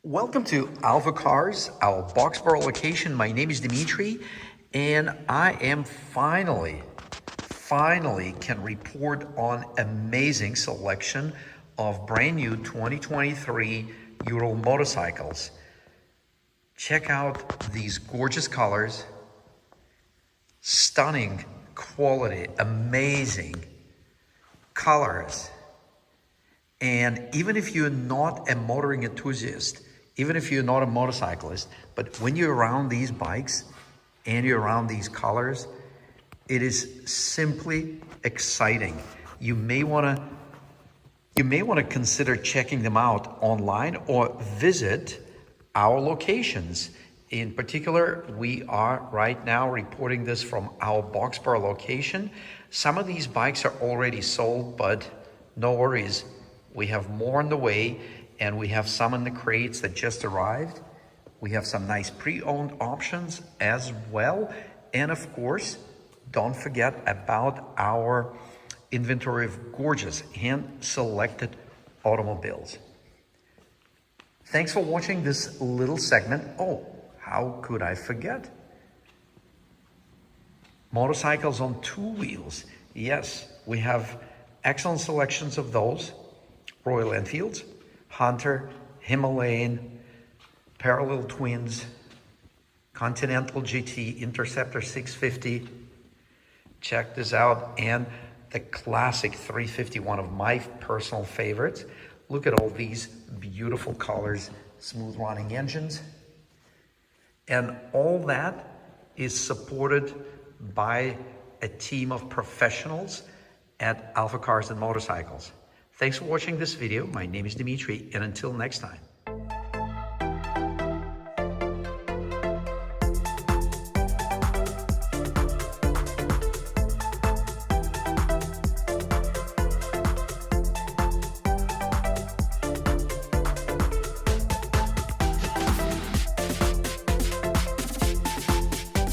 Welcome to AlphaCars, our Boxborough location. My name is Dimitri, and I am finally can report on amazing selection of brand new 2023 Ural motorcycles. Check out these gorgeous colors, stunning quality, amazing colors. And even if you're not a motoring enthusiast, even if you're not a motorcyclist, but when you're around these bikes and you're around these colors, it is simply exciting. You may want to consider checking them out online or visit our locations. In particular, we are right now reporting this from our Boxborough location. Some of these bikes are already sold, but no worries. We have more on the way, and we have some in the crates that just arrived. We have some nice pre-owned options as well. And of course, don't forget about our inventory of gorgeous hand-selected automobiles. Thanks for watching this little segment. Oh, how could I forget? Motorcycles on two wheels. Yes, we have excellent selections of those. Royal Enfields, Hunter, Himalayan, Parallel Twins, Continental GT, Interceptor 650. Check this out. And the classic 350, one of my personal favorites. Look at all these beautiful colors, smooth running engines. And all that is supported by a team of professionals at AlphaCars and Motorcycles. Thanks for watching this video. My name is Dimitri, and until next time.